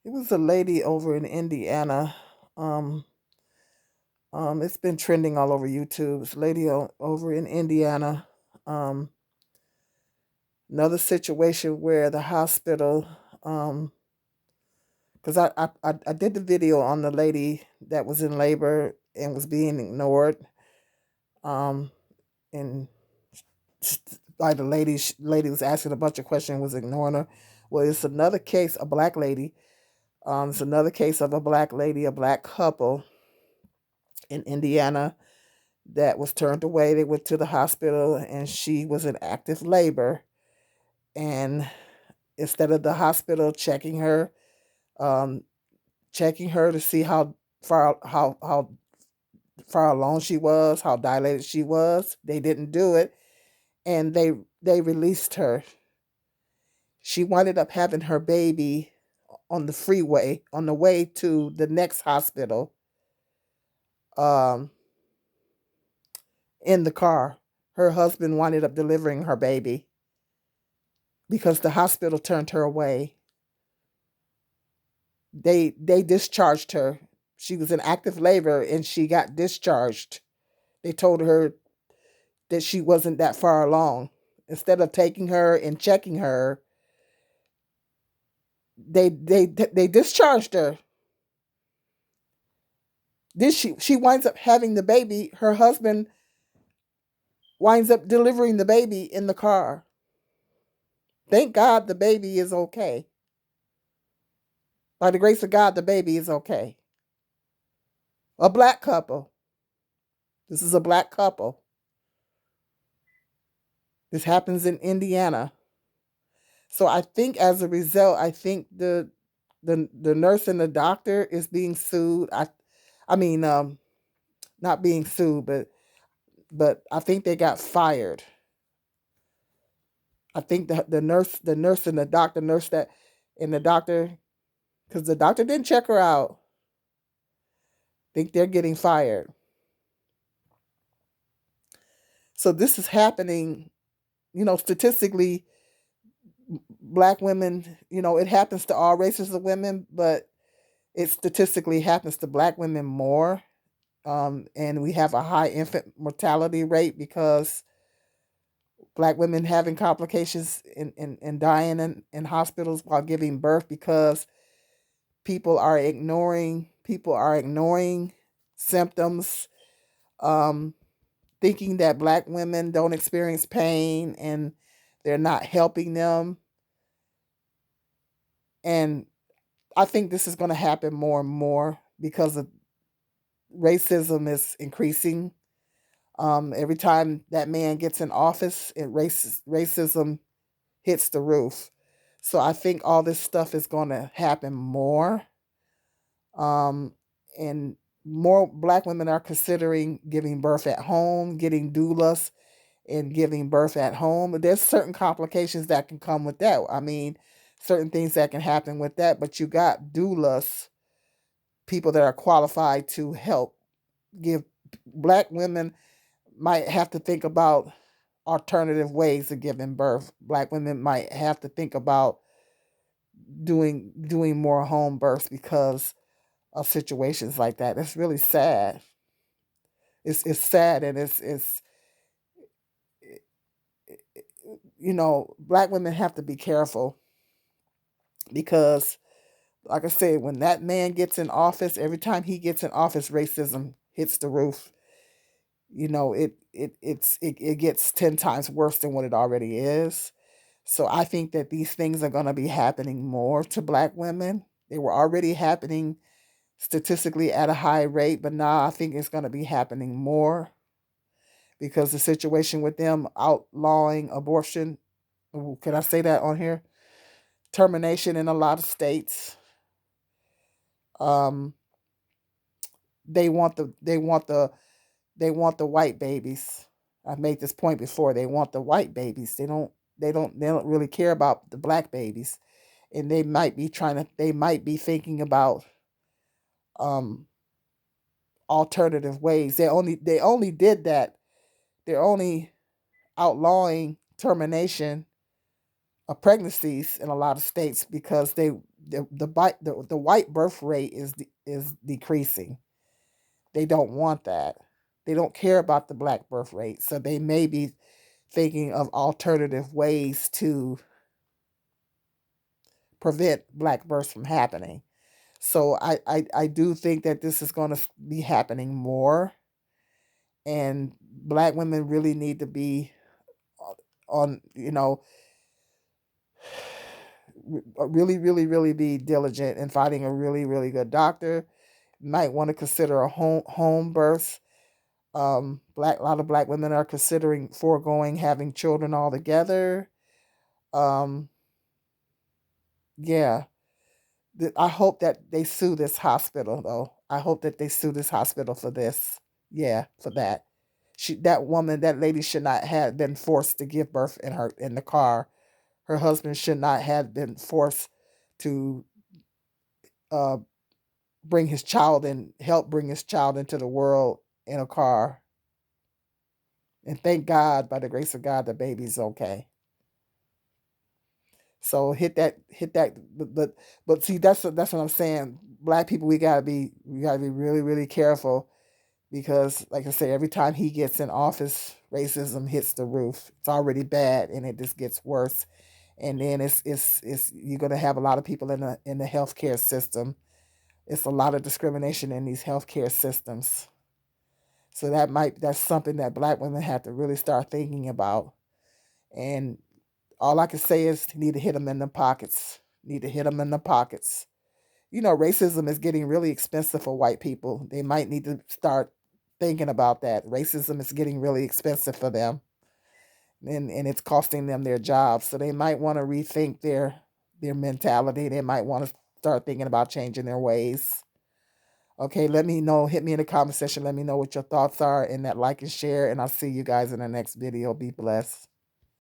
It was a lady over in Indiana. Um, it's been trending all over YouTube. It's a lady over in Indiana. Um, Another situation where the hospital, because I did the video on the lady that was in labor and was being ignored. Um, and like the lady was asking a bunch of questions, was ignoring her. Well, it's another case, a black lady. It's another case of a black lady, a black couple in Indiana that was turned away. They went to the hospital and she was in active labor. And instead of the hospital um, checking her to see how far along she was, how dilated she was, they didn't do it, and they released her. She winded up having her baby on the freeway on the way to the next hospital. Um, in the car, her husband winded up delivering her baby because the hospital turned her away. They discharged her. She was in active labor and she got discharged. They told her that she wasn't that far along. Instead of taking her and checking her, they discharged her. She winds up having the baby. Her husband winds up delivering the baby in the car. Thank God the baby is okay. By the grace of God, the baby is okay. A black couple. This is a black couple. This happens in Indiana. So I think as a result, I think the nurse and the doctor is being sued. I mean not being sued, but I think they got fired. I think the nurse and the doctor, nurse that and the doctor, because the doctor didn't check her out. I think they're getting fired. So this is happening, statistically, black women, it happens to all races of women, but it statistically happens to black women more. And we have a high infant mortality rate because black women having complications and dying in hospitals while giving birth because people are ignoring symptoms, um, thinking that black women don't experience pain and they're not helping them. And I think this is going to happen more and more because of racism is increasing. Every time that man gets in office, racism hits the roof. So I think all this stuff is going to happen more. Um, and more black women are considering giving birth at home, getting doulas, and giving birth at home. There's certain complications that can come with that. I mean, certain things that can happen with that, but you got doulas, people that are qualified to help give. Black women might have to think about alternative ways of giving birth. Black women might have to think about doing more home births because of situations like that. It's really sad. It's sad, and it's black women have to be careful because, like I said, when that man gets in office, every time he gets in office, racism hits the roof. It gets 10 times worse than what it already is. So I think that these things are going to be happening more to black women. They were already happening statistically at a high rate, but now I think it's going to be happening more because the situation with them outlawing abortion, ooh, can I say that on here? Termination in a lot of states. Um, they want the white babies. I've made this point before. They want the white babies. They don't really care about the black babies. And they might be thinking about um alternative ways. They only did that. They're only outlawing termination of pregnancies in a lot of states because the white birth rate is decreasing. They don't want that. They don't care about the black birth rate, so they may be thinking of alternative ways to prevent black births from happening. So I do think that this is going to be happening more, and black women really need to be on, really, really, really be diligent in finding a really, really good doctor. Might want to consider a home birth. A lot of black women are considering foregoing having children altogether. Um, yeah, I hope that they sue this hospital though. I hope that they sue this hospital for this. Yeah, for that. That lady should not have been forced to give birth in the car. Her husband should not have been forced to uh help bring his child into the world in a car. And thank God, by the grace of God, the baby's okay. So hit that, but see, that's what I'm saying. Black people, we gotta be really, really careful, because, like I say, every time he gets in office, racism hits the roof. It's already bad, and it just gets worse. And then it's you're gonna have a lot of people in the healthcare system. It's a lot of discrimination in these healthcare systems. So that's something that black women have to really start thinking about. And all I can say is, need to hit them in the pockets. Need to hit them in the pockets. Racism is getting really expensive for white people. They might need to start thinking about that. Racism is getting really expensive for them, and it's costing them their jobs. So they might want to rethink their mentality. They might want to start thinking about changing their ways. Okay, let me know. Hit me in the comment section. Let me know what your thoughts are, and that like and share. And I'll see you guys in the next video. Be blessed.